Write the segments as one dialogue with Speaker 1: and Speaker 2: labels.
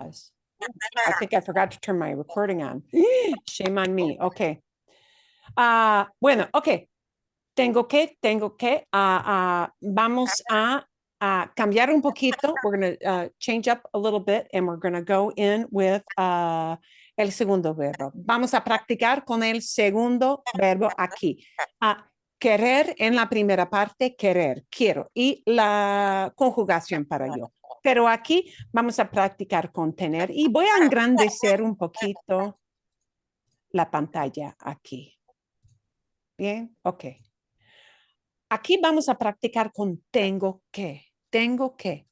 Speaker 1: pause. I think I forgot to turn my recording on. Shame on me. Okay. Bueno, okay. Tengo que, vamos a cambiar un poquito. We're going to change up a little bit and we're going to go in with el segundo verbo. Vamos a practicar con el segundo verbo aquí. Querer en la primera parte, querer, quiero. Y la conjugación para yo. Pero aquí vamos a practicar con tener y voy a engrandecer un poquito la pantalla aquí. Bien, ok. Aquí vamos a practicar con tengo que.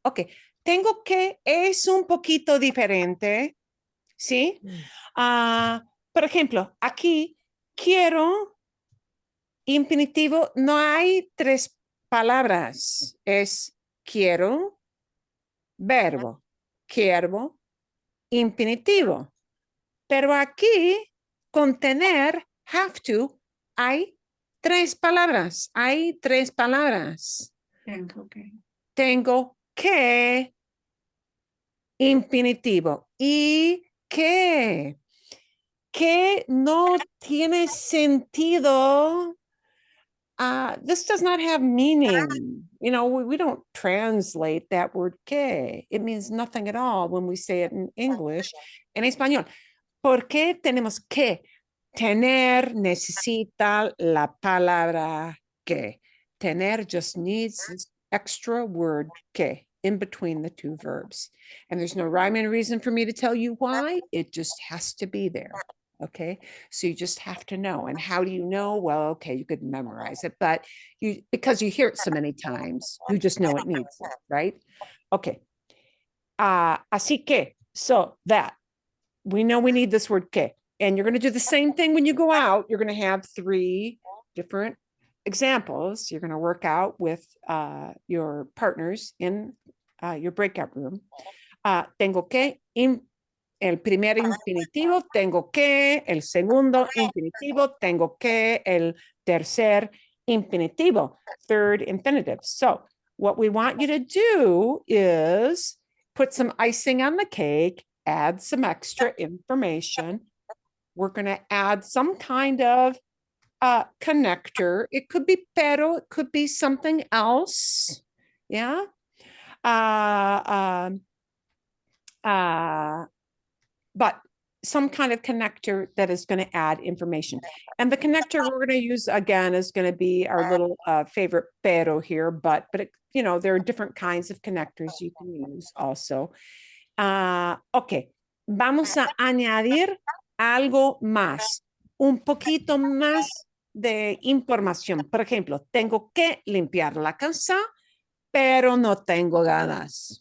Speaker 1: Ok, tengo que es un poquito diferente, ¿sí? Por ejemplo, aquí quiero, infinitivo, no hay tres palabras. Es quiero, verbo, quiero, infinitivo. Pero aquí, con tener, have to, hay tres palabras. Tengo que, infinitivo. Y que no tiene sentido. This does not have meaning. You know, we don't translate that word que. It means nothing at all when we say it in English. En español. ¿Por qué tenemos que? Tener necesita la palabra que. Tener just needs this extra word que in between the two verbs. And there's no rhyme and reason for me to tell you why. It just has to be there. Okay, so you just have to know. And how do you know? Well, okay, you could memorize it, but because you hear it so many times, you just know it needs it, right? Okay. Así que, so that we know we need this word que, and you're going to do the same thing when you go out. You're going to have three different examples. You're going to work out with your partners in your breakout room. Tengo que, el primer infinitivo, tengo que, el segundo infinitivo, tengo que, el tercer infinitivo, third infinitive. So what we want you to do is put some icing on the cake, add some extra information. We're going to add some kind of connector. It could be pero, it could be something else. Yeah. But some kind of connector that is going to add information. And the connector we're going to use again is going to be our little favorite pero here, but it, you know, there are different kinds of connectors you can use also. Ok, vamos a añadir algo más, un poquito más de información. Por ejemplo, tengo que limpiar la casa, pero no tengo ganas.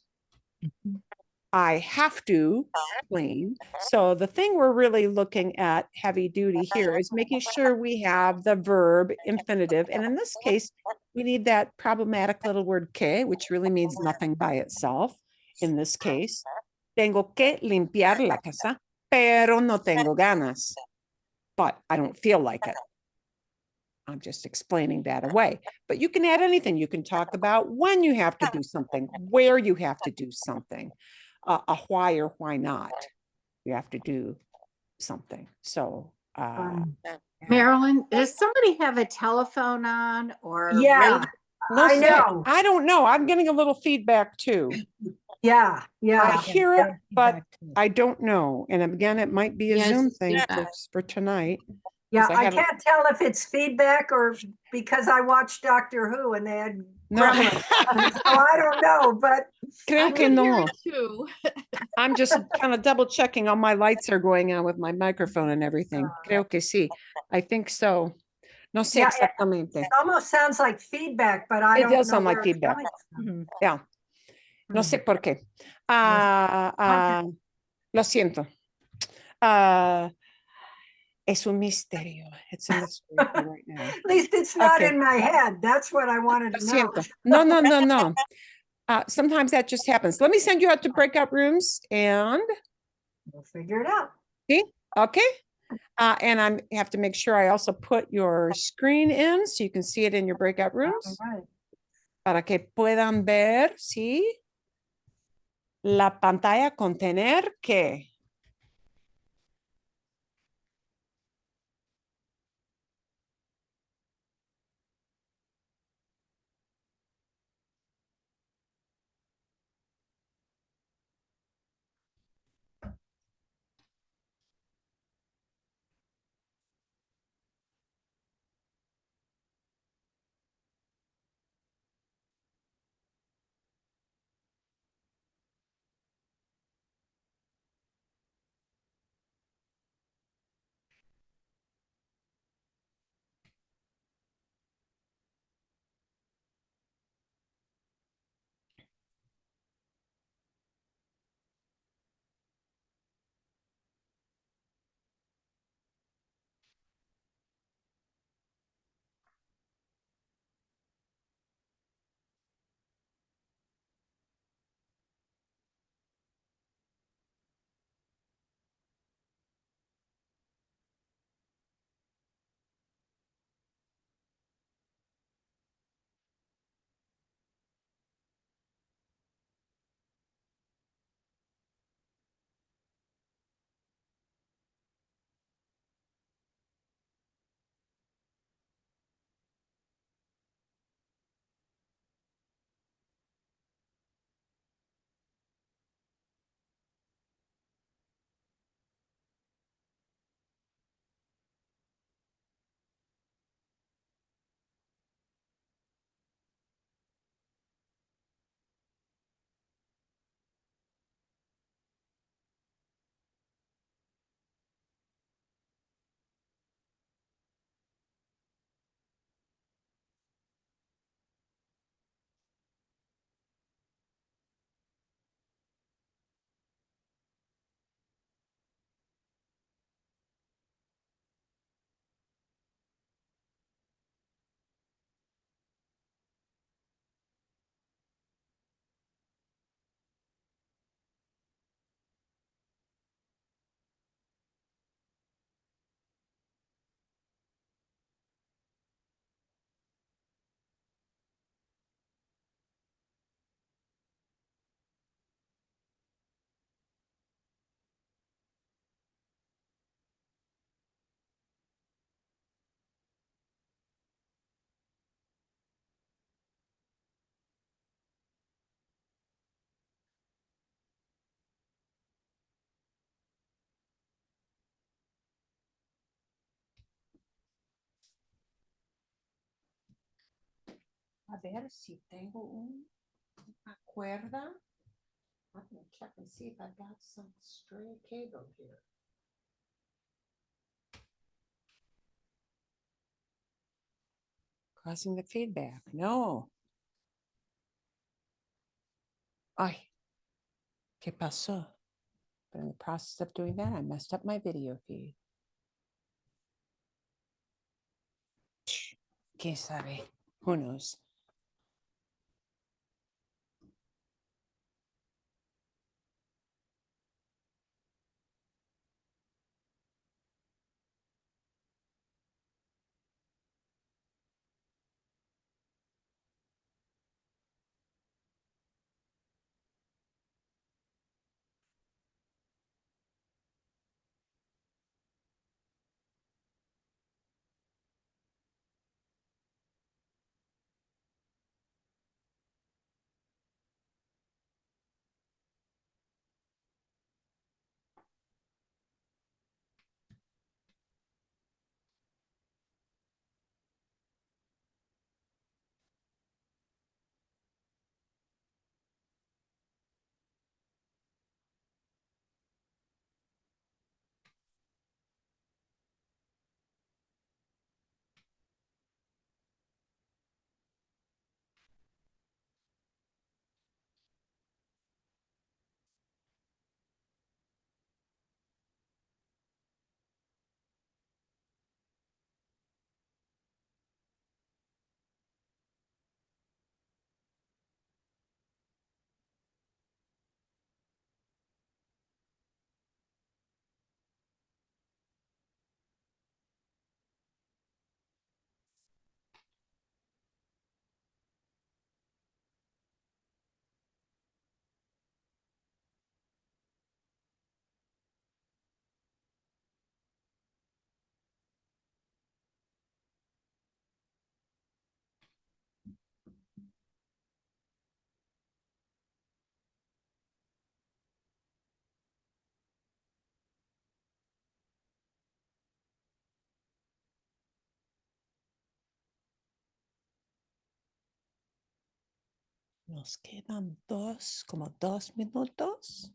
Speaker 1: I have to clean. So the thing we're really looking at heavy duty here is making sure we have the verb infinitive. And in this case, we need that problematic little word que, which really means nothing by itself. In this case, tengo que limpiar la casa, pero no tengo ganas. But I don't feel like it. I'm just explaining that away. But you can add anything. You can talk about when you have to do something, where you have to do something. A why or why not you have to do something. So
Speaker 2: Marilyn, does somebody have a telephone on or
Speaker 3: yeah
Speaker 1: no,
Speaker 3: I know.
Speaker 1: I don't know. I'm getting a little feedback too.
Speaker 3: Yeah
Speaker 1: I hear it, but I don't know. And again, it might be a Zoom thing for tonight.
Speaker 3: Yeah, I can't tell if it's feedback or because I watched Doctor Who and they had gremlins. So I don't know, but
Speaker 1: creo que no. I'm just kind of double checking all my lights are going on with my microphone and everything. Creo que sí. I think so. No sé exactamente.
Speaker 3: It almost sounds like feedback, but I don't know.
Speaker 1: It does sound like feedback. Yeah. No sé por qué. Lo siento. Es un misterio. It's a mystery right now.
Speaker 3: At least it's not in my head. That's what I wanted to know.
Speaker 1: No. Sometimes that just happens. Let me send you out to breakout rooms and
Speaker 3: we'll figure it out.
Speaker 1: See? Okay. And I have to make sure I also put your screen in so you can see it in your breakout rooms.
Speaker 3: All right.
Speaker 1: Para que puedan ver, ¿sí? La pantalla contener ¿qué? A ver si tengo una cuerda. I'm going to check and see if I've got some stray cable here. Causing the feedback. No. Ay, ¿qué pasó? But in the process of doing that, I messed up my video feed. ¿Qué sabe? Who knows? Nos quedan como 2 minutos.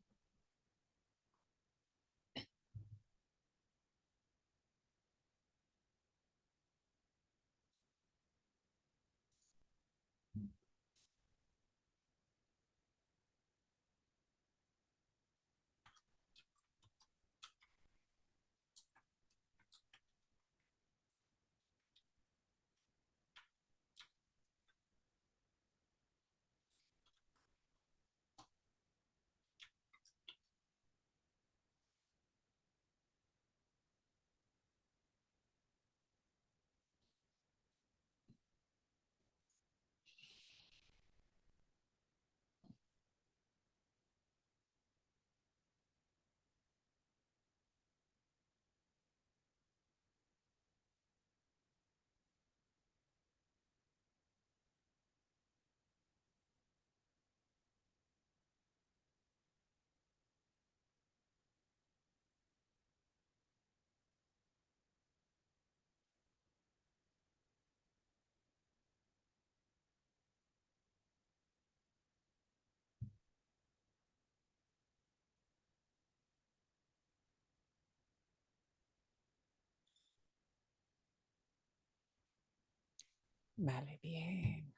Speaker 1: Vale, bien.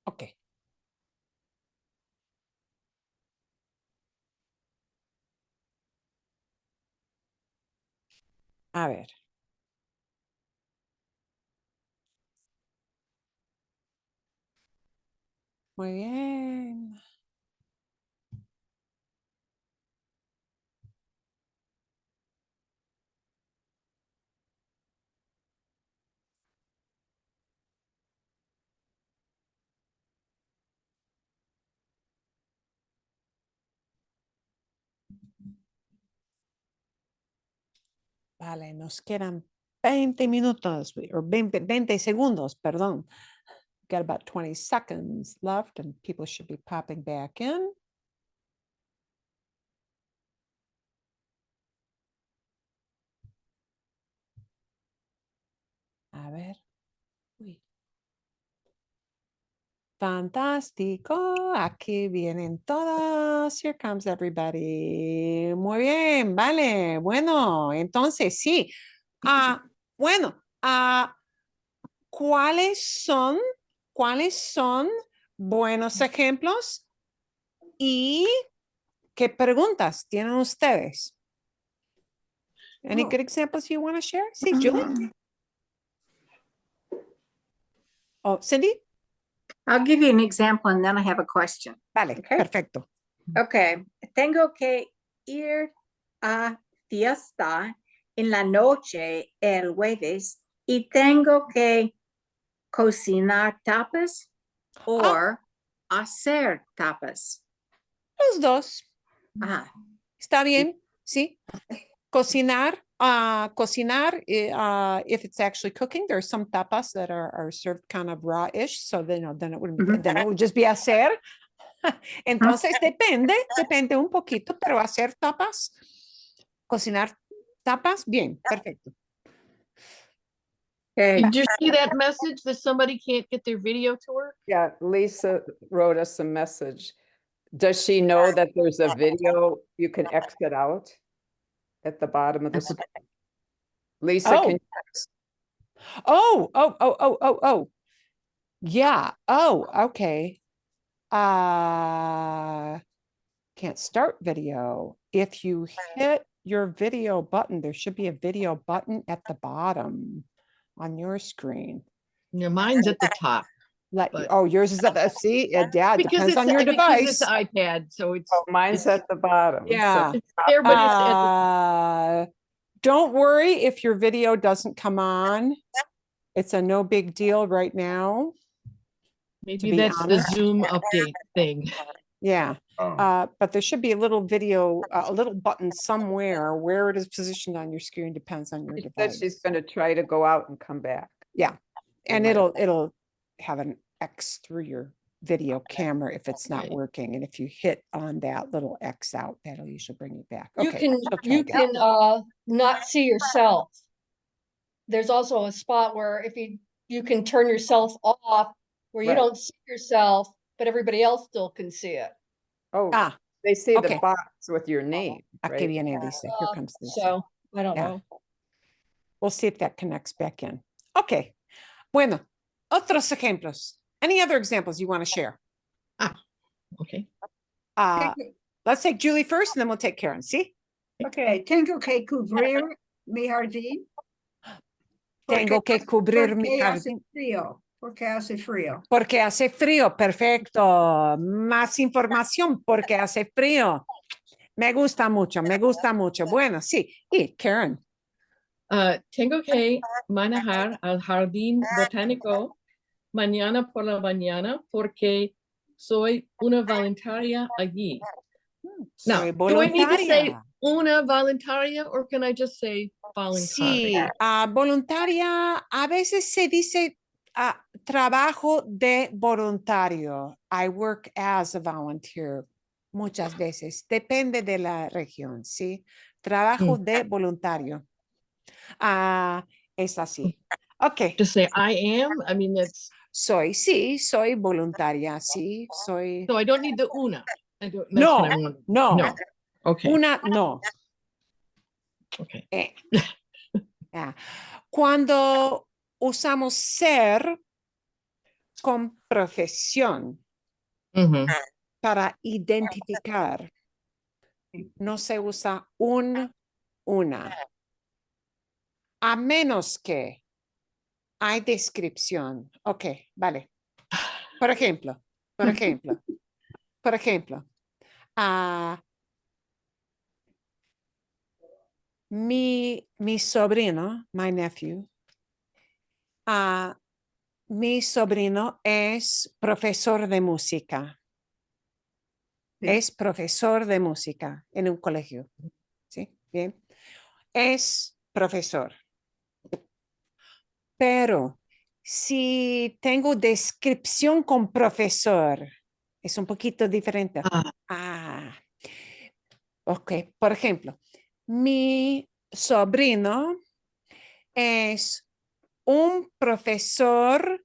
Speaker 1: Ok. A ver. Muy bien. Vale, nos quedan 20 minutos, or 20 segundos, perdón. Got about 20 seconds left and people should be popping back in. A ver. Uy. Fantástico. Aquí vienen todos. Here comes everybody. Muy bien, vale. Bueno, entonces sí. Bueno, ¿cuáles son buenos ejemplos y qué preguntas tienen ustedes? Any good examples you want to share? Sí, Julie. Oh, Cindy.
Speaker 2: I'll give you an example and then I have a question.
Speaker 1: Vale,
Speaker 2: Okay.
Speaker 1: perfecto.
Speaker 2: Okay. Tengo que ir a fiesta en la noche el jueves y tengo que cocinar tapas o hacer tapas.
Speaker 1: Los dos.
Speaker 2: Ajá.
Speaker 1: Está bien, sí. Cocinar, if it's actually cooking, there's some tapas that are served kind of raw-ish, so then it wouldn't, then it would just be hacer. Entonces depende un poquito, pero hacer tapas, cocinar tapas, bien, perfecto.
Speaker 2: Okay.
Speaker 4: Did you see that message that somebody can't get their video to work?
Speaker 5: Yeah, Lisa wrote us a message. Does she know that there's a video you can exit out at the bottom of the screen? Lisa,
Speaker 1: Oh.
Speaker 5: can
Speaker 1: Oh. Yeah. Oh, okay. Can't start video. If you hit your video button, there should be a video button at the bottom on your screen.
Speaker 4: Yeah, mine's at the top. But-
Speaker 1: Oh, yours is at the, see, yeah, it
Speaker 4: Because
Speaker 1: depends on your
Speaker 4: because it's
Speaker 1: device.
Speaker 4: iPad, so it's
Speaker 5: Oh, mine's
Speaker 4: it's-
Speaker 5: at the bottom. so-
Speaker 1: Yeah.
Speaker 4: it's there, but it's at
Speaker 1: Don't worry if your video doesn't come on. It's a no big deal right now.
Speaker 4: maybe
Speaker 1: be
Speaker 4: that's
Speaker 1: honest.
Speaker 4: the Zoom update thing.
Speaker 1: Yeah. But there should be a little video, a little button somewhere. Where it is positioned on your screen depends on your
Speaker 5: She said
Speaker 1: device.
Speaker 5: she's going to try to go out and come back.
Speaker 1: Yeah. And
Speaker 5: might-
Speaker 1: it'll have an X through your video camera if it's not
Speaker 4: Right.
Speaker 1: working. And if you hit on that little X out, that'll usually bring you back.
Speaker 6: You
Speaker 1: Okay,
Speaker 6: can,
Speaker 1: she'll try
Speaker 6: you
Speaker 1: again.
Speaker 6: can, not see yourself. There's also a spot where if you you can turn yourself off where you
Speaker 5: Right.
Speaker 6: don't see yourself, but everybody else still can see it.
Speaker 5: Oh,
Speaker 1: Ah,
Speaker 5: they see
Speaker 1: okay.
Speaker 5: the box with your name,
Speaker 1: aquí
Speaker 5: right?
Speaker 1: viene Lisa. Here comes Lisa.
Speaker 6: So I don't
Speaker 1: Yeah.
Speaker 6: know.
Speaker 1: We'll see if that connects back in. Okay. Bueno, otros ejemplos. Any other examples you want to share?
Speaker 4: Okay.
Speaker 1: Let's take Julie first, and then we'll take Karen. See?
Speaker 7: Okay, tengo que cubrir mi jardín.
Speaker 1: Tengo que cubrir mi
Speaker 7: porque hace
Speaker 1: jardín.
Speaker 7: frío. Porque hace frío.
Speaker 1: Porque hace frío. Perfecto. Más información porque hace frío. Me gusta mucho, me gusta mucho. Bueno, sí. Y Karen.
Speaker 4: Tengo que manejar al jardín botánico mañana por la mañana porque soy una voluntaria allí. Now,
Speaker 1: Soy
Speaker 4: do I need to say
Speaker 1: voluntaria.
Speaker 4: una voluntaria or can I just say
Speaker 1: Sí,
Speaker 4: voluntaria?
Speaker 1: voluntaria, a veces se dice trabajo de voluntario. I work as a volunteer. Muchas veces. Depende de la región, ¿sí? Trabajo de voluntario. Es así. Ok.
Speaker 4: Just say I am. I mean, that's
Speaker 1: Sí, soy voluntaria, sí, soy.
Speaker 4: so I don't need the una. I don't, that's
Speaker 1: No,
Speaker 4: what I want.
Speaker 1: no.
Speaker 4: No. Okay.
Speaker 1: Una, no.
Speaker 4: Okay.
Speaker 1: Ya. Cuando usamos ser con profesión
Speaker 4: Mhm.
Speaker 1: para identificar, no se usa un, una. A menos que hay descripción. Ok, vale. Por ejemplo, mi sobrino, my nephew, mi sobrino es profesor de música.
Speaker 7: Sí.
Speaker 1: Es profesor de música en un colegio. ¿Sí? Bien. Es profesor. Pero si tengo descripción con profesor, es un poquito diferente. Ok. Por ejemplo, mi sobrino es un profesor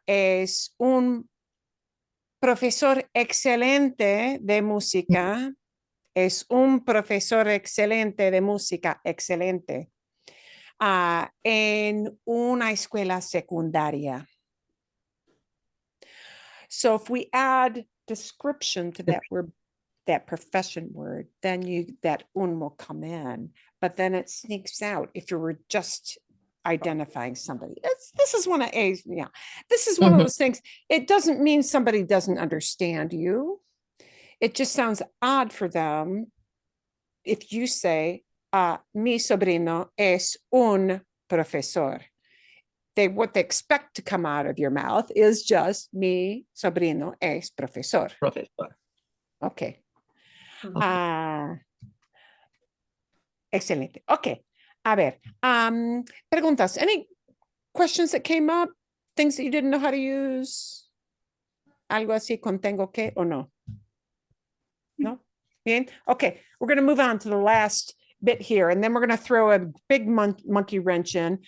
Speaker 1: es un profesor excelente de música, es un profesor excelente de música, excelente, en una escuela secundaria. So if we add description to that word, that profession word, then that un will come in, but then it sneaks out if you were just identifying somebody. This is one of this is one of those things. It doesn't mean somebody doesn't understand you. It just sounds odd for them if you say, mi sobrino es un profesor. What they expect to come out of your mouth is just mi sobrino es profesor.
Speaker 4: Profesor.
Speaker 1: Okay. Excelente. Okay. A ver, preguntas. Any questions that came up? Things that you didn't know how to use? Algo así con tengo que o no? No? Bien? Okay, we're going to move on to the last bit here, and then we're going to throw a big monkey wrench in.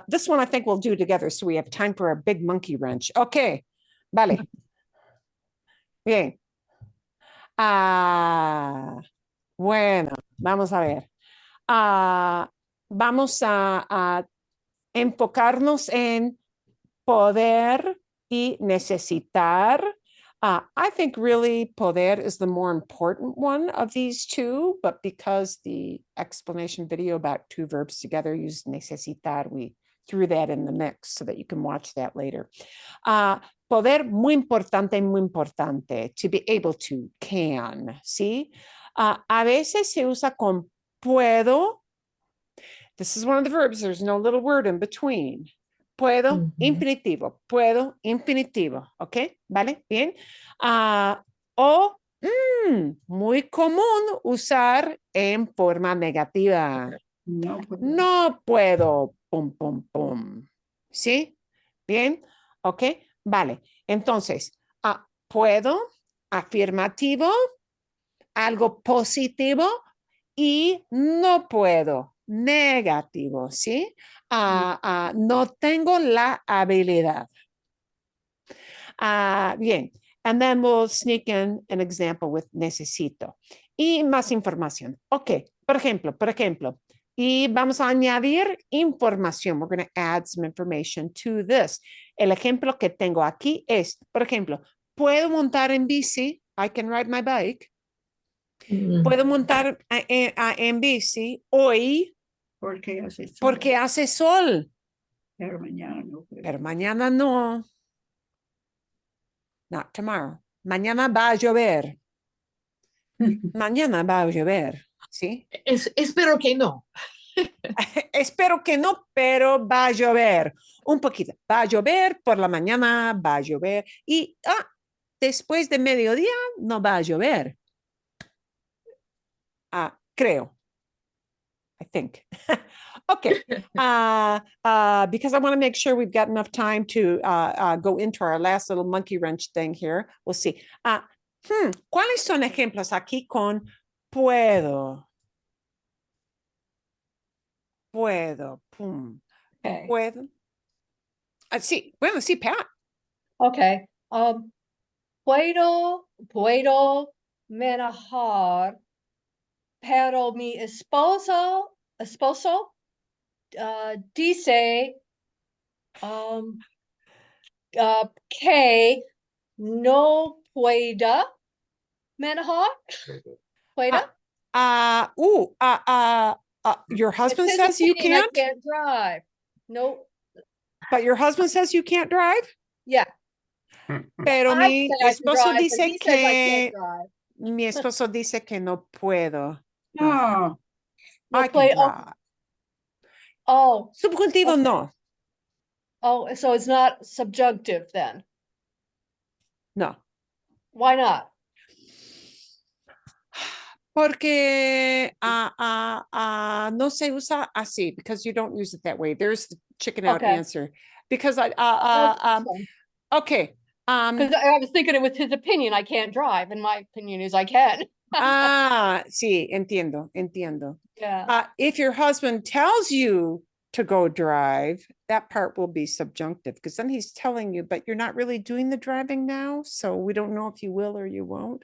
Speaker 1: This one I think we'll do together, so we have time for a big monkey wrench. Okay, vale. Bien. Bueno, vamos a ver. Vamos a enfocarnos en poder y necesitar. I think really poder is the more important one of these two, but because the explanation video about two verbs together used necesitar, we threw that in the mix so that you can watch that later. Poder, muy importante, to be able to, can, ¿sí? A veces se usa con puedo. This is one of the verbs, there's no little word in between. Puedo, infinitivo, ¿ok? ¿Vale? Bien. Muy común usar en forma negativa.
Speaker 7: No puedo.
Speaker 1: No puedo, pum, pum, pum. ¿Sí? Bien. ¿Ok? Vale. Entonces, puedo, afirmativo, algo positivo y no puedo, negativo, ¿sí? No tengo la habilidad. Bien, and then we'll sneak in an example with necesito. Y más información. Ok, por ejemplo, y vamos a añadir información. We're going to add some information to this. El ejemplo que tengo aquí es, por ejemplo, puedo montar en bici. I can ride my bike. Puedo montar en bici hoy
Speaker 7: Porque hace sol,
Speaker 1: porque hace sol,
Speaker 7: pero mañana no puedo.
Speaker 1: pero mañana no. Not tomorrow. Mañana va a llover. Mañana va a llover, ¿sí?
Speaker 4: Espero que no.
Speaker 1: Espero que no, pero va a llover un poquito. Va a llover por la mañana, va a llover y después de mediodía no va a llover. Creo. I think. Okay. Because I want to make sure we've got enough time to go into our last little monkey wrench thing here. We'll see. ¿Cuáles son ejemplos aquí con puedo? Puedo. Pum.
Speaker 6: Okay.
Speaker 1: Puedo. Sí, bueno, sí, Pat.
Speaker 6: Okay. Puedo manejar, pero mi esposo dice que no pueda manejar. Pueda?
Speaker 1: Your
Speaker 6: It's
Speaker 1: husband
Speaker 6: his
Speaker 1: says you
Speaker 6: opinion, I
Speaker 1: can't,
Speaker 6: can't drive. No,
Speaker 1: but your husband says you can't drive.
Speaker 6: yeah.
Speaker 1: Pero
Speaker 6: I
Speaker 1: mi
Speaker 6: say I can
Speaker 1: esposo
Speaker 6: drive, but
Speaker 1: dice
Speaker 6: he says I can't
Speaker 1: que
Speaker 6: drive.
Speaker 1: mi esposo dice que no puedo.
Speaker 7: No,
Speaker 6: No
Speaker 1: I can
Speaker 6: play.
Speaker 1: drive.
Speaker 6: Oh,
Speaker 1: Subjuntivo
Speaker 6: okay.
Speaker 1: no.
Speaker 6: Oh, so it's not subjunctive then.
Speaker 1: No.
Speaker 6: Why not?
Speaker 1: Porque no se usa así because you don't use it that way. There's the chicken out
Speaker 6: Okay.
Speaker 1: answer. Because okay.
Speaker 6: Because I was thinking it was his opinion, I can't drive, and my opinion is I can.
Speaker 1: Sí, entiendo.
Speaker 6: Yeah.
Speaker 1: If your husband tells you to go drive, that part will be subjunctive because then he's telling you, but you're not really doing the driving now. So we don't know if you will or you won't.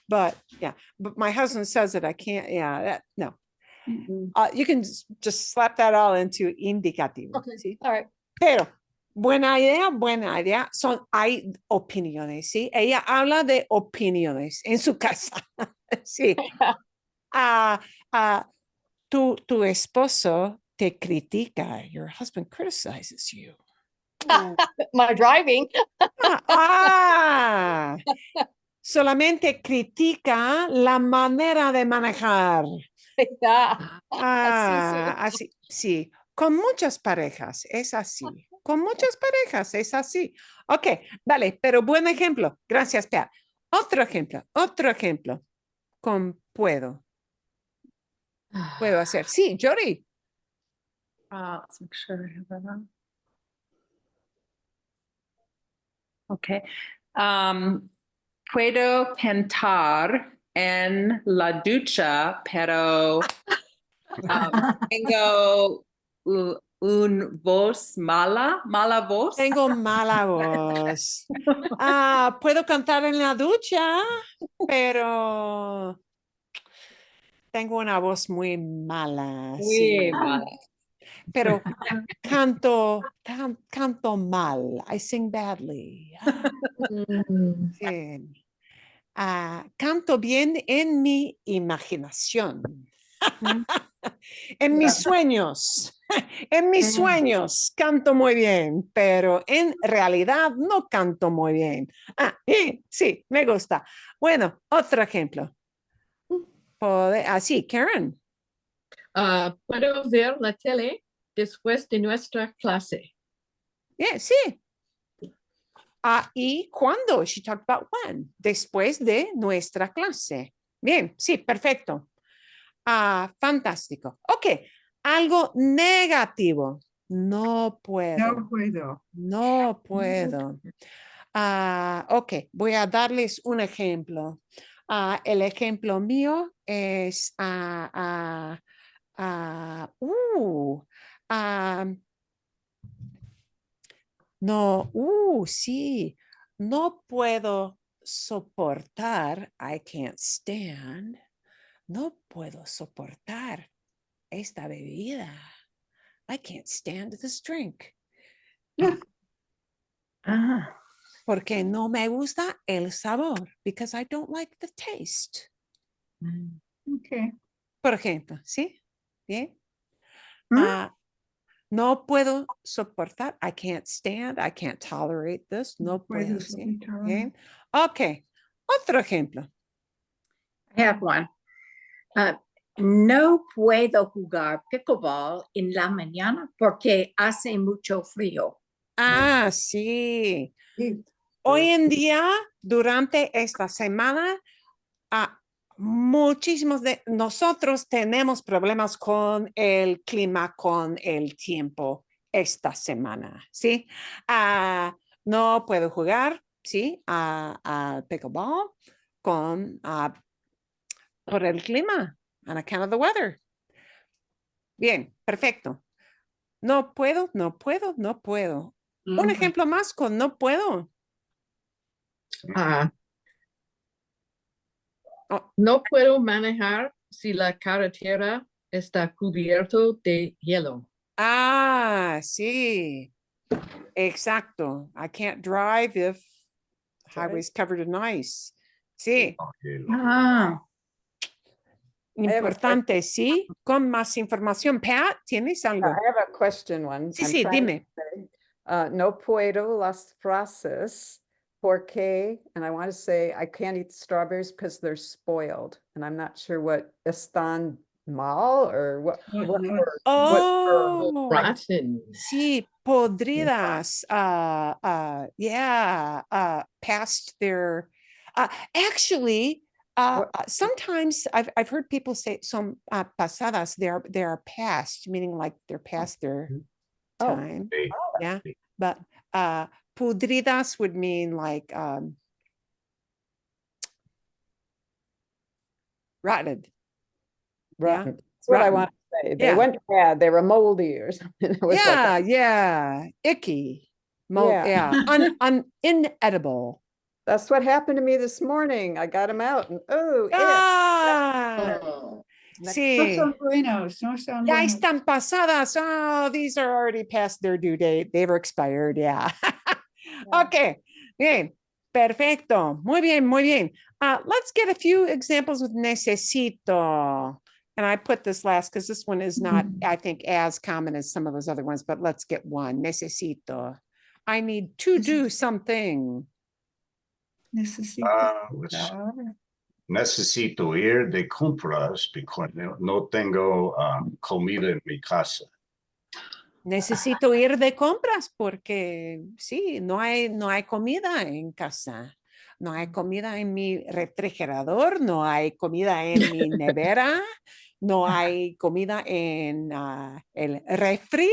Speaker 1: But yeah, but my husband says that I can't. Yeah, no. You can just slap that all into indicativo.
Speaker 6: Okay.
Speaker 1: ¿Sí?
Speaker 6: All right.
Speaker 1: Pero buena idea. Hay opiniones, ¿sí? Ella habla de opiniones en su casa. Sí. Tu esposo te critica. Your husband criticizes you.
Speaker 6: My driving.
Speaker 1: Solamente critica la manera de manejar.
Speaker 6: Yeah.
Speaker 1: Así, sí. Con muchas parejas es así. Con muchas parejas es así. Ok, vale, pero buen ejemplo. Gracias, Pia. Otro ejemplo. Con puedo. Puedo hacer. Sí, Jody.
Speaker 8: Let's make sure I have that on. Okay. Puedo pintar en la ducha, pero tengo un voz mala voz.
Speaker 1: Tengo mala voz. Puedo cantar en la ducha, pero tengo una voz muy mala.
Speaker 8: Muy
Speaker 1: Sí.
Speaker 8: mala.
Speaker 1: Pero canto mal. I sing badly. Sí. Canto bien en mi imaginación. En mis sueños. En mis sueños canto muy bien, pero en realidad no canto muy bien. Sí, me gusta. Bueno, otro ejemplo. Así, Karen.
Speaker 4: Puedo ver la tele después de nuestra clase.
Speaker 1: Yeah, sí. ¿Y cuándo? She talked about when. Después de nuestra clase. Bien, sí, perfecto. Fantástico. Ok, algo negativo. No puedo.
Speaker 7: no puedo.
Speaker 1: No puedo. Ok, voy a darles un ejemplo. El ejemplo mío es No, sí, no puedo soportar, I can't stand, no puedo soportar esta bebida. I can't stand this drink.
Speaker 2: Ah,
Speaker 1: Porque no me gusta el sabor, because I don't like the taste.
Speaker 7: Okay.
Speaker 1: Por ejemplo, ¿sí? Bien.
Speaker 2: ¿Mm?
Speaker 1: No puedo soportar, I can't stand, I can't tolerate this, no
Speaker 7: puedo
Speaker 1: puedo, ¿sí?
Speaker 7: soportar.
Speaker 1: Bien. Ok, otro ejemplo.
Speaker 2: I have one. No puedo jugar pickleball en la mañana porque hace mucho frío.
Speaker 1: Sí.
Speaker 7: Sí.
Speaker 1: Hoy en día, durante esta semana, muchísimos de nosotros tenemos problemas con el clima, con el tiempo esta semana, ¿sí? No puedo jugar, ¿sí? A pickleball por el clima, on account of the weather. Bien, perfecto. No puedo, no puedo, no puedo. Un ejemplo más con no puedo.
Speaker 4: Ah,
Speaker 1: Oh,
Speaker 4: no puedo manejar si la carretera está cubierto de hielo.
Speaker 1: sí, exacto. I can't drive if highway's covered in ice. Sí,
Speaker 2: Ah,
Speaker 1: importante, sí. Con más información. Pat, ¿tienes
Speaker 5: I
Speaker 1: algo?
Speaker 5: have a question one.
Speaker 1: Sí,
Speaker 5: I'm
Speaker 1: sí,
Speaker 5: trying to
Speaker 1: dime.
Speaker 5: say, no puedo las frases porque, and I want to say I can't eat strawberries because they're spoiled. And I'm not sure what están mal or what word.
Speaker 1: Oh,
Speaker 4: Rotten.
Speaker 1: sí, podridas. Yeah, past their. Actually, sometimes I've heard people say some pasadas. They're past, meaning like they're past their
Speaker 5: Oh.
Speaker 1: time. Yeah, but podridas would mean like rotted.
Speaker 5: Rotten. That's what I
Speaker 1: rotten.
Speaker 5: want to say. They
Speaker 1: Yeah.
Speaker 5: went bad. They were moldy or something. It was like,
Speaker 1: Yeah, icky.
Speaker 5: Yeah.
Speaker 1: Inedible.
Speaker 5: that's what happened to me this morning. I got them out and it.
Speaker 4: Oh,
Speaker 7: No
Speaker 1: Sí.
Speaker 7: son buenos, no son
Speaker 1: Ya
Speaker 7: buenos.
Speaker 1: están pasadas. Oh, these are already past their due date. They've expired. Yeah. Okay. Bien. Perfecto. Muy bien, muy bien. Let's get a few examples with necesito. And I put this last because this one is not, I think, as common as some of those other ones, but let's get one. Necesito. I need to do something.
Speaker 7: Necesito.
Speaker 9: Necesito ir de compras porque no tengo comida en mi casa.
Speaker 1: Necesito ir de compras porque sí, no hay comida en casa. No hay comida en mi refrigerador, no hay comida en mi nevera, no hay comida en el refri.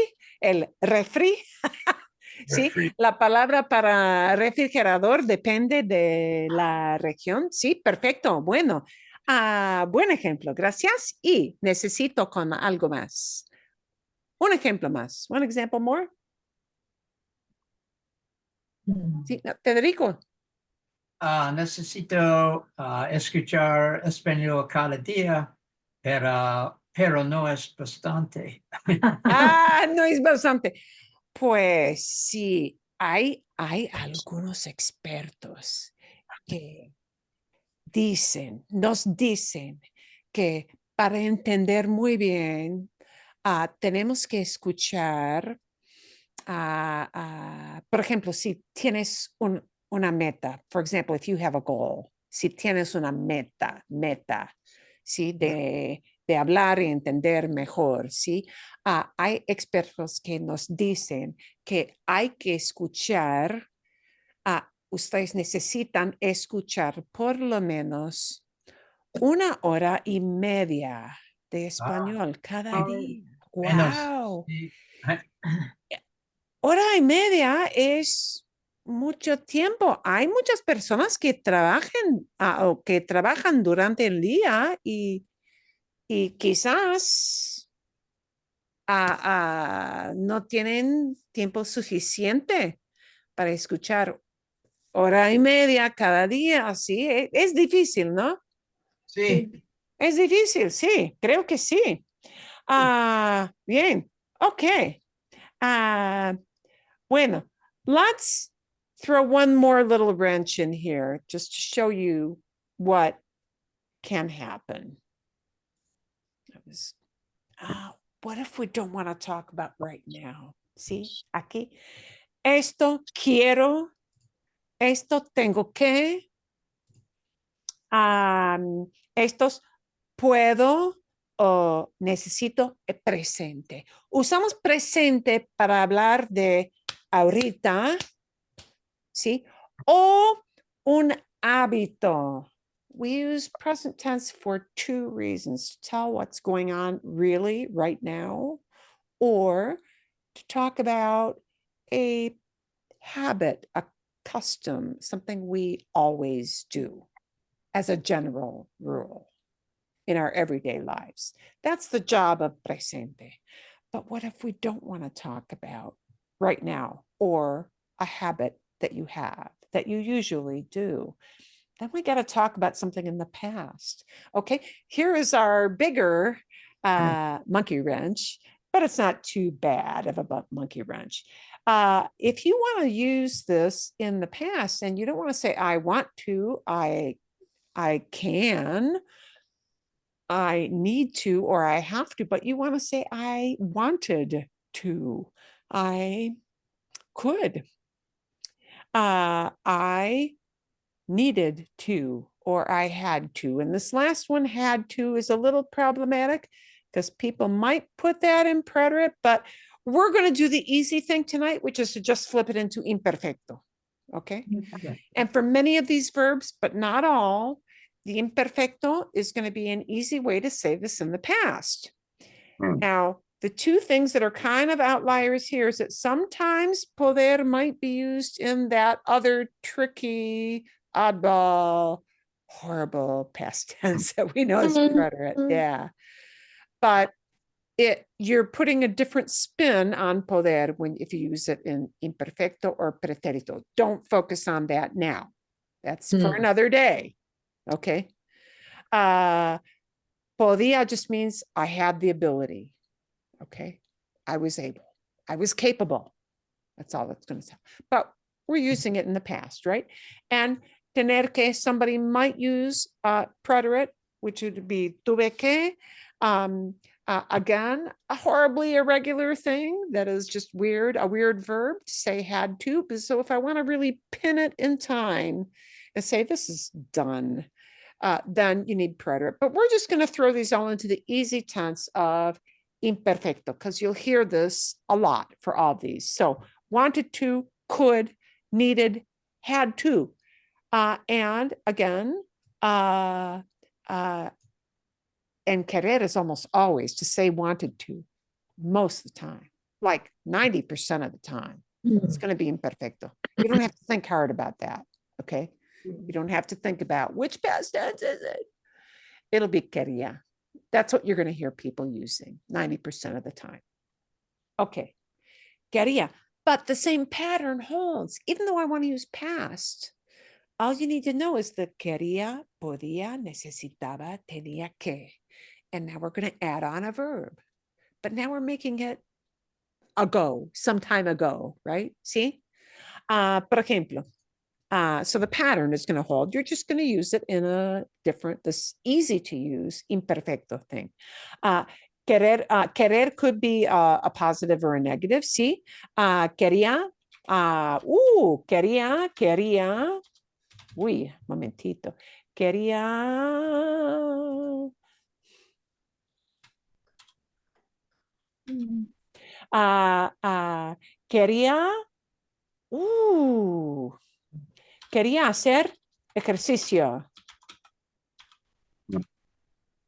Speaker 1: Sí,
Speaker 9: Refri.
Speaker 1: la palabra para refrigerador depende de la región. Sí, perfecto. Bueno, buen ejemplo. Gracias. Y necesito con algo más. Un ejemplo más. One example more. Sí, Federico.
Speaker 10: Necesito escuchar español cada día, pero no es bastante.
Speaker 1: No es bastante. Pues sí, hay algunos expertos que nos dicen que para entender muy bien, tenemos que escuchar, por ejemplo, si tienes una meta, for example, if you have a goal, si tienes una meta, ¿sí? De hablar y entender mejor, ¿sí? Hay expertos que nos dicen que hay que escuchar, ustedes necesitan escuchar por lo menos 1 hora y media de español cada día.
Speaker 10: Menos.
Speaker 1: ¡Wow!
Speaker 10: Sí.
Speaker 1: 1 hora y media es mucho tiempo. Hay muchas personas que trabajan o que trabajan durante el día y quizás no tienen tiempo suficiente para escuchar hora y media cada día. Sí, es difícil, ¿no?
Speaker 10: Sí.
Speaker 1: Es difícil, sí, creo que sí. Bien, ok. Bueno, let's throw one more little wrench in here just to show you what can happen. What if we don't want to talk about right now? See, aquí. Esto quiero, esto tengo que, estos puedo o necesito presente. Usamos presente para hablar de ahorita, ¿sí? O un hábito. We use present tense for two reasons: to tell what's going on really right now, or to talk about a habit, a custom, something we always do as a general rule in our everyday lives. That's the job of presente. But what if we don't want to talk about right now or a habit that you have that you usually do? Then we got to talk about something in the past. Okay, here is our bigger monkey wrench, but it's not too bad of a monkey wrench. If you want to use this in the past and you don't want to say, I want to, I can, I need to, or I have to, but you want to say, I wanted to, I could, I needed to, or I had to. And this last one, had to, is a little problematic because people might put that in preterite, but we're going to do the easy thing tonight, which is to just flip it into imperfecto. Okay. And for many of these verbs, but not all, the imperfecto is going to be an easy way to say this in the past. Now, the two things that are kind of outliers here is that sometimes poder might be used in that other tricky, oddball, horrible past tense that we know is preterite. Yeah. But you're putting a different spin on poder if you use it in imperfecto or pretérito. Don't focus on that now. That's for another day. Okay. Podía just means I had the ability. Okay. I was able. I was capable. That's all it's going to say. But we're using it in the past, right? And tener que, somebody might use preterite, which would be tuve que. Again, a horribly irregular thing that is just weird, a weird verb to say had to. So if I want to really pin it in time and say this is done, then you need preterite. But we're just going to throw these all into the easy tense of imperfecto because you'll hear this a lot for all these. So wanted to, could, needed, had to. And again, and querer is almost always to say wanted to, most of the time, like 90% of the time. It's going to be imperfecto. You don't have to think hard about that, okay? You don't have to think about which past tense is it. It'll be quería. That's what you're going to hear people using 90% of the time. Okay, quería. But the same pattern holds, even though I want to use past. All you need to know is the quería, podía, necesitaba, tenía que. And now we're going to add on a verb. But now we're making it ago, some time ago, right? See? Por ejemplo, so the pattern is going to hold. You're just going to use it in a different, this easy to use imperfecto thing. Querer could be a positive or a negative. See? Quería. Quería. Uy, momentito. Quería. Quería. Quería hacer ejercicio.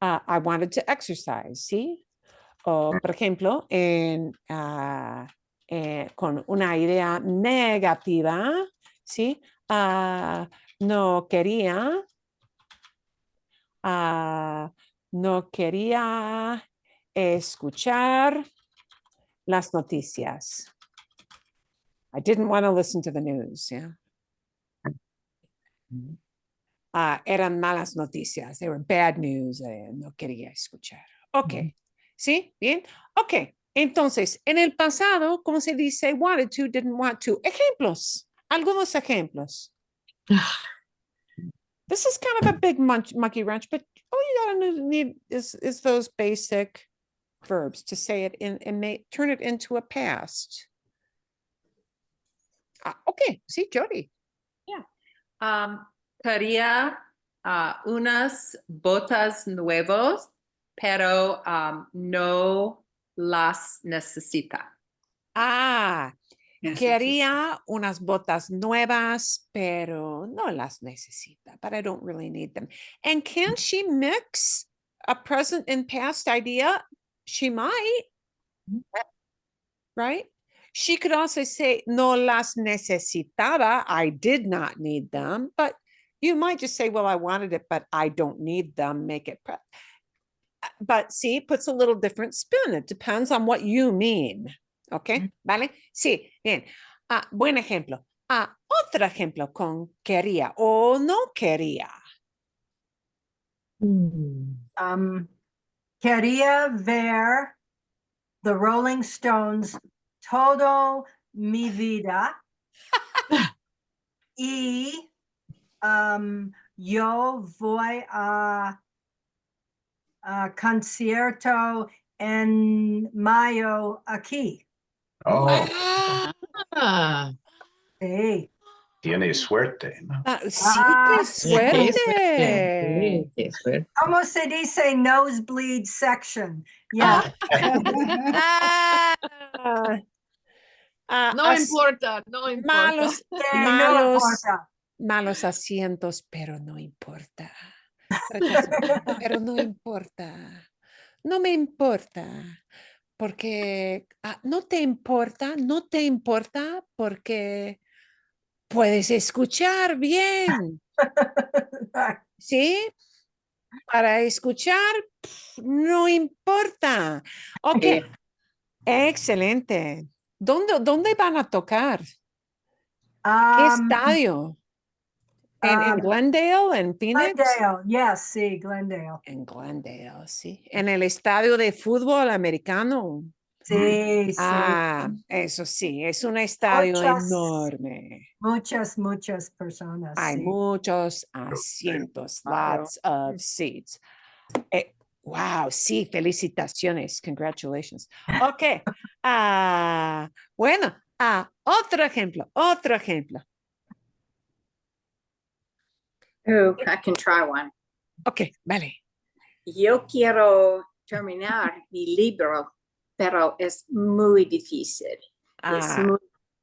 Speaker 1: I wanted to exercise, ¿sí? O, por ejemplo, con una idea negativa, ¿sí? No quería escuchar las noticias. I didn't want to listen to the news, yeah. Eran malas noticias. They were bad news. No quería escuchar. Ok. ¿Sí? Bien. Ok. Entonces, en el pasado, ¿cómo se dice? Wanted to, didn't want to. Ejemplos. Algunos ejemplos. This is kind of a big monkey wrench, but all you gotta need is those basic verbs to say it in and turn it into a past. Okay. Sí, Jody.
Speaker 8: Quería unas botas nuevos, pero no las necesita.
Speaker 1: Quería unas botas nuevas, pero no las necesita, but I don't really need them. And can she mix a present and past idea? She might, right? She could also say, no las necesitaba. I did not need them, but you might just say, well, I wanted it, but I don't need them. Make it but see, puts a little different spin. It depends on what you mean. ¿Ok? ¿Vale? Sí, bien. Buen ejemplo. Otro ejemplo con quería o no quería.
Speaker 3: Quería ver the Rolling Stones todo mi vida. Y yo voy a concierto en mayo aquí.
Speaker 9: Oh,
Speaker 4: Ah,
Speaker 3: Sí.
Speaker 9: tiene suerte, ¿no?
Speaker 1: Sí, qué
Speaker 4: qué
Speaker 1: suerte.
Speaker 4: qué suerte.
Speaker 3: ¿Cómo se dice nosebleed section? Yeah.
Speaker 4: No importa, no importa.
Speaker 1: Malos,
Speaker 3: No
Speaker 1: malos,
Speaker 3: importa.
Speaker 1: malos asientos, pero no importa. Pero no importa. No me importa. Porque no te importa porque puedes escuchar bien. ¿Sí? Para escuchar, no importa. Ok, excelente. ¿Dónde van a tocar? ¿Qué estadio? ¿En Glendale, en Phoenix?
Speaker 3: Glendale, yes, sí, Glendale.
Speaker 1: En Glendale, sí. En el estadio de fútbol americano.
Speaker 3: Sí, sí.
Speaker 1: Eso sí, es un estadio
Speaker 3: Muchas,
Speaker 1: enorme.
Speaker 3: muchas personas.
Speaker 1: Hay
Speaker 3: Sí.
Speaker 1: muchos asientos,
Speaker 3: Claro.
Speaker 1: lots of seats. Wow, sí, felicitaciones, congratulations. Ok, bueno, otro ejemplo.
Speaker 2: Oh, I can try one.
Speaker 1: Ok, vale.
Speaker 2: Yo quiero terminar mi libro, pero es muy difícil.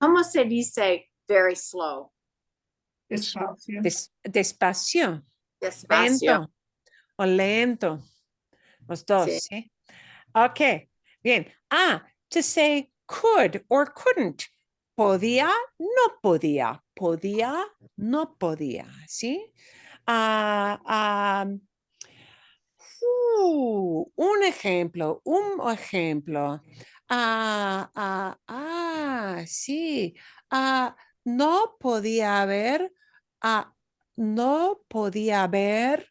Speaker 2: ¿Cómo se dice very slow?
Speaker 7: Despacio.
Speaker 1: Despacio.
Speaker 2: Despacio.
Speaker 1: Lento o lento. Los dos,
Speaker 2: Sí.
Speaker 1: ¿sí? Ok, bien. To say could or couldn't. Podía, no podía. Podía, no podía, ¿sí? Un ejemplo. Sí. No podía ver, no podía ver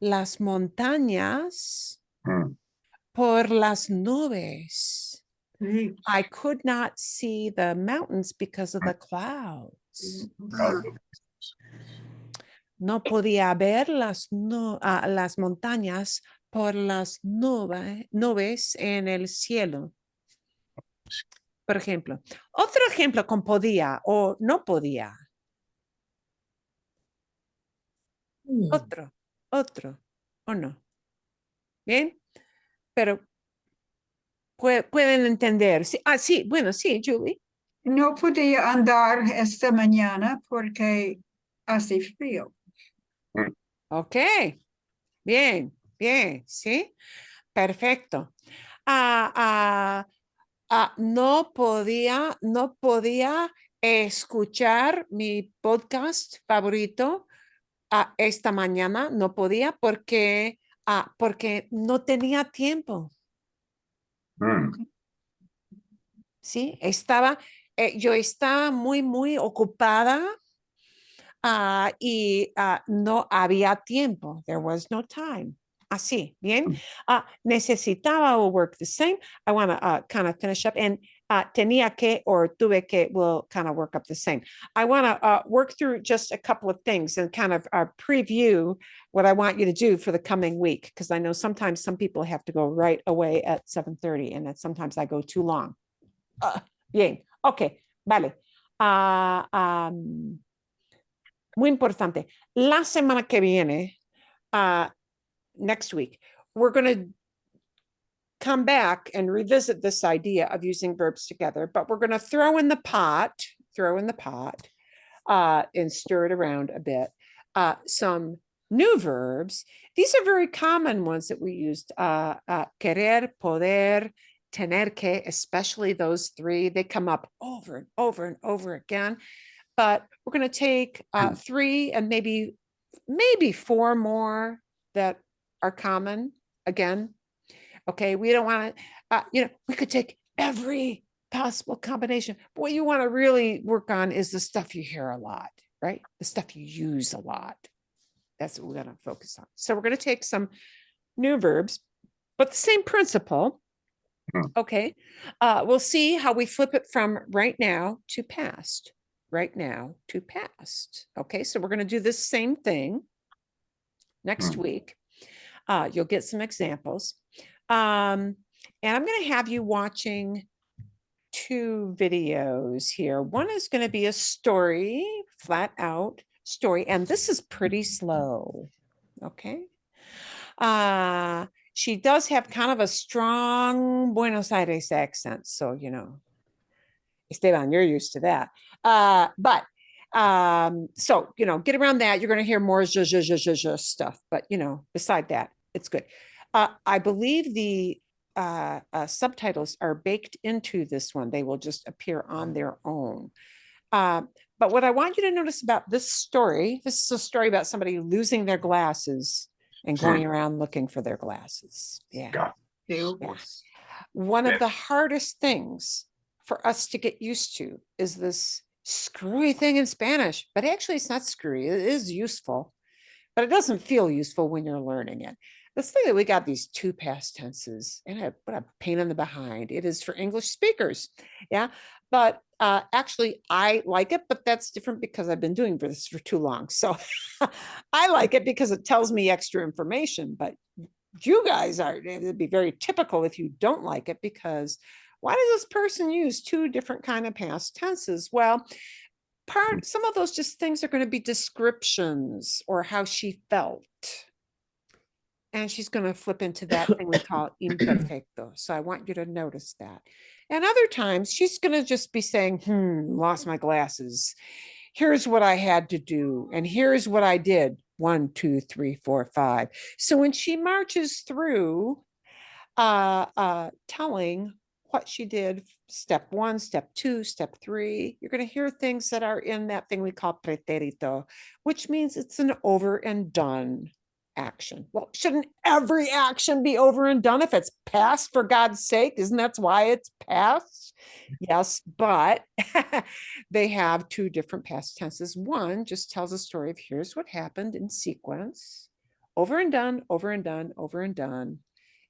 Speaker 1: las montañas por las nubes.
Speaker 3: Sí.
Speaker 1: I could not see the mountains because of the clouds. No podía ver las montañas por las nubes en el cielo. Por ejemplo, otro ejemplo con podía o no podía. Otro, o no. Bien, pero pueden entender. Sí, sí, bueno, sí, Julie.
Speaker 7: No podía andar esta mañana porque hace frío.
Speaker 1: Ok, bien, sí, perfecto. No podía escuchar mi podcast favorito esta mañana, no podía porque no tenía tiempo. Sí, yo estaba muy ocupada y no había tiempo. There was no time. Así, bien. Necesitaba will work the same. I want to kind of finish up. And tenía que or tuve que will kind of work up the same. I want to work through just a couple of things and kind of preview what I want you to do for the coming week, because I know sometimes some people have to go right away at 7:30 and that sometimes I go too long. Bien, ok, vale. Muy importante. La semana que viene, next week, we're going to come back and revisit this idea of using verbs together, but we're going to throw in the pot, and stir it around a bit. Some new verbs. These are very common ones that we used. Querer, poder, tener que, especially those three. They come up over and over and over again. But we're going to take 3 and maybe 4 more that are common again. Okay, we don't want to, we could take every possible combination. But what you want to really work on is the stuff you hear a lot, right? The stuff you use a lot. That's what we're going to focus on. So we're going to take some new verbs, but the same principle. Okay, we'll see how we flip it from right now to past. Right now to past. Okay, so we're going to do this same thing next week. You'll get some examples. And I'm going to have you watching 2 videos here. One is going to be a story, flat out story, and this is pretty slow. Okay. She does have kind of a strong Buenos Aires accent, so Esteban, you're used to that. But so get around that. You're going to hear more stuff, but beside that, it's good. I believe the subtitles are baked into this one. They will just appear on their own. But what I want you to notice about this story, this is a story about somebody losing their glasses and going around looking for their glasses. Yeah. One of the hardest things for us to get used to is this screwy thing in Spanish, but actually it's not screwy. It is useful, but it doesn't feel useful when you're learning it. Let's say that we got these 2 past tenses, and what a pain in the behind it is for English speakers. Yeah, but actually I like it, but that's different because I've been doing this for too long. So I like it because it tells me extra information, but you guys it'd be very typical if you don't like it, because why does this person use 2 different kind of past tenses? Well, some of those just things are going to be descriptions or how she felt. And she's going to flip into that thing we call imperfecto. So I want you to notice that. And other times she's going to just be saying, lost my glasses. Here's what I had to do. And here's what I did. 1, 2, 3, 4, 5. So when she marches through telling what she did, step 1, step 2, step 3, you're going to hear things that are in that thing we call pretérito, which means it's an over and done action. Well, shouldn't every action be over and done if it's past, for God's sake? Isn't that why it's past? Yes, but they have 2 different past tenses. One just tells a story of here's what happened in sequence, over and done, over and done, over and done,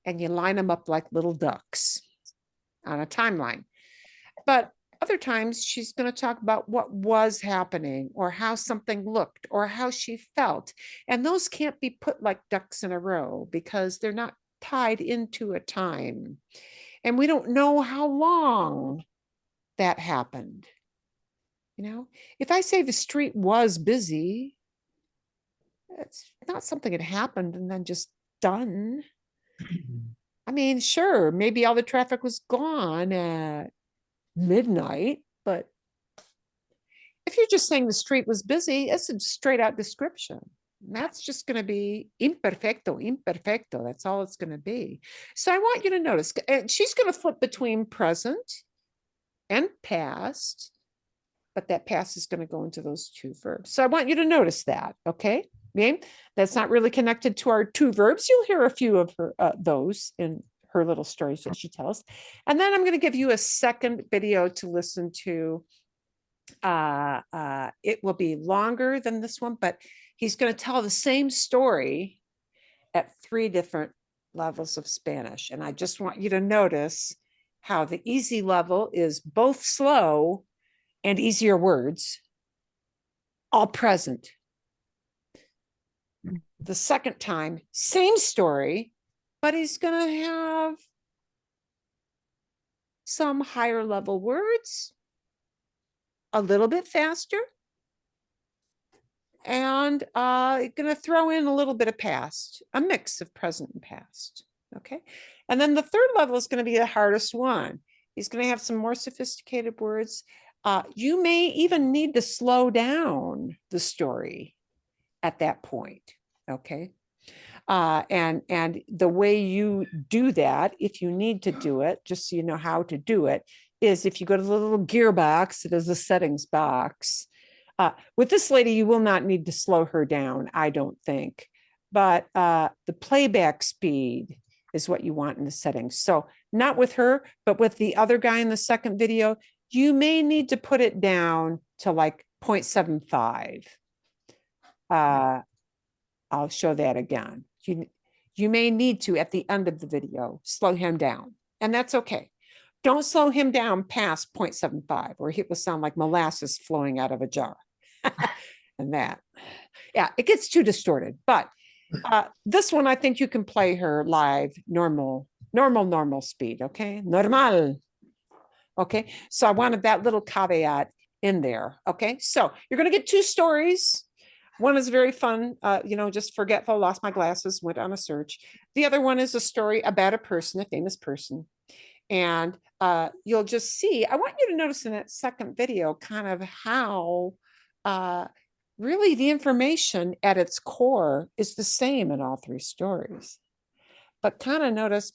Speaker 1: and you line them up like little ducks on a timeline. But other times she's going to talk about what was happening or how something looked or how she felt. And those can't be put like ducks in a row because they're not tied into a time. And we don't know how long that happened. If I say the street was busy, it's not something that happened and then just done. I mean, sure, maybe all the traffic was gone at midnight, but if you're just saying the street was busy, it's a straight out description. That's just going to be imperfecto. That's all it's going to be. So I want you to notice, and she's going to flip between present and past, but that past is going to go into those 2 verbs. So I want you to notice that, okay? That's not really connected to our 2 verbs. You'll hear a few of those in her little stories that she tells. And then I'm going to give you a second video to listen to. It will be longer than this one, but he's going to tell the same story at 3 different levels of Spanish. And I just want you to notice how the easy level is both slow and easier words, all present. The second time, same story, but he's going to have some higher level words, a little bit faster, and going to throw in a little bit of past, a mix of present and past. Okay. And then the third level is going to be the hardest one. He's going to have some more sophisticated words. You may even need to slow down the story at that point. Okay. And the way you do that, if you need to do it, just so you know how to do it, is if you go to the little gear box, it is a settings box. With this lady, you will not need to slow her down, I don't think. But the playback speed is what you want in the settings. So not with her, but with the other guy in the second video, you may need to put it down to like 0.75. I'll show that again. You may need to, at the end of the video, slow him down, and that's okay. Don't slow him down past 0.75, or he will sound like molasses flowing out of a jar. And that, yeah, it gets too distorted. But this one, I think you can play her live, normal speed, okay? Normal. Okay, so I wanted that little caveat in there, okay? So you're gonna get 2 stories. One is very fun, just forgetful, lost my glasses, went on a search. The other one is a story about a person, a famous person. And you'll just see, I want you to notice in that second video kind of how really the information at its core is the same in all 3 stories. But kind of notice,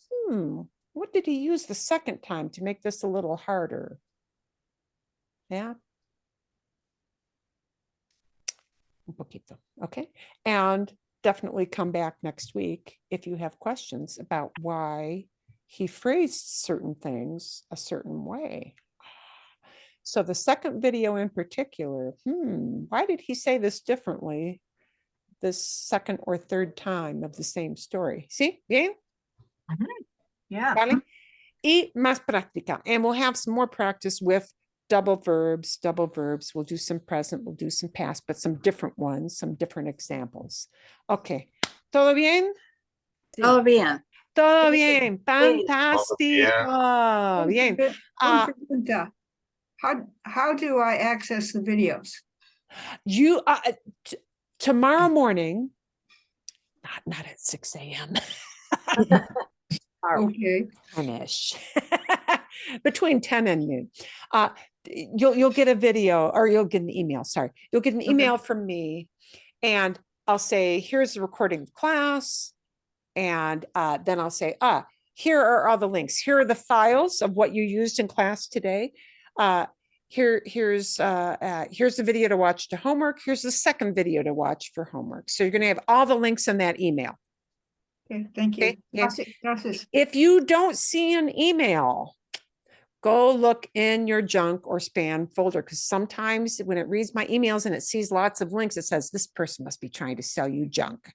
Speaker 1: what did he use the second time to make this a little harder? Yeah. Un poquito, okay? And definitely come back next week if you have questions about why he phrased certain things a certain way. So the second video in particular, why did he say this differently this second or third time of the same story? ¿Sí? ¿Bien?
Speaker 3: Yeah.
Speaker 1: ¿Vale? Y más práctica. And we'll have some more practice with double verbs. We'll do some present, we'll do some past, but some different ones, some different examples. Okay. ¿Todo bien?
Speaker 2: Todo bien.
Speaker 1: Todo bien. Fantástico. Bien.
Speaker 7: One pregunta. How do I access the videos?
Speaker 1: You tomorrow morning, not at 6 a.m.
Speaker 7: Okay.
Speaker 1: Time-ish. Between 10 and noon. You'll get a video, or you'll get an email. Sorry, you'll get an email from me, and I'll say, here's the recording of class, and then I'll say, here are all the links. Here are the files of what you used in class today. Here's the video to watch to homework. Here's the second video to watch for homework. So you're going to have all the links in that email.
Speaker 7: Okay, thank you.
Speaker 1: Okay.
Speaker 7: Gracias.
Speaker 1: If you don't see an email, go look in your junk or spam folder, because sometimes when it reads my emails and it sees lots of links, it says this person must be trying to sell you junk.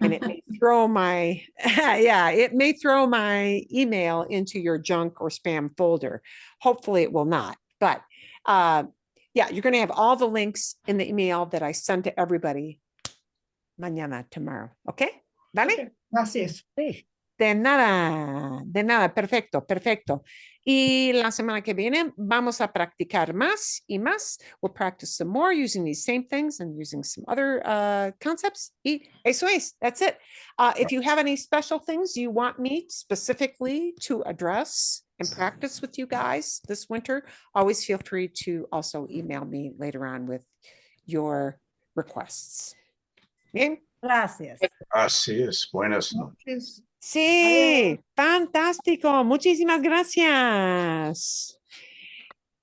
Speaker 1: And it may throw my, it may throw my email into your junk or spam folder. Hopefully it will not. But you're going to have all the links in the email that I send to everybody mañana, tomorrow. Okay? ¿Vale?
Speaker 7: Okay, gracias.
Speaker 1: Sí. De nada, perfecto. Y la semana que viene vamos a practicar más y más. We'll practice some more using these same things and using some other concepts. Y eso es, that's it. If you have any special things you want me specifically to address and practice with you guys this winter, always feel free to also email me later on with your requests. Bien?
Speaker 3: Gracias.
Speaker 9: Así es. Buenas noches.
Speaker 1: Sí, fantástico. Muchísimas gracias.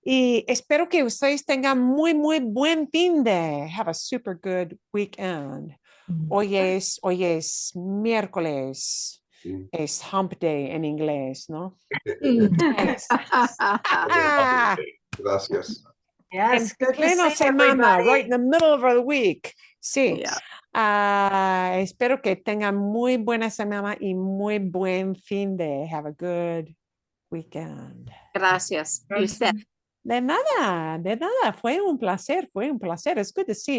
Speaker 1: Y espero que ustedes tengan muy buen fin de. Have a super good weekend. Hoy es miércoles. Es hump day en inglés, ¿no?
Speaker 9: Gracias.
Speaker 3: Yes,
Speaker 1: En
Speaker 3: good to
Speaker 1: pleno
Speaker 3: see
Speaker 1: semana,
Speaker 3: everybody.
Speaker 1: right in the middle of the week. Sí.
Speaker 6: Yeah.
Speaker 1: Espero que tengan muy buena semana y muy buen fin de. Have a good weekend.
Speaker 6: Gracias. Y usted.
Speaker 1: De nada, de nada. Fue un placer, fue un placer. It's good to see you.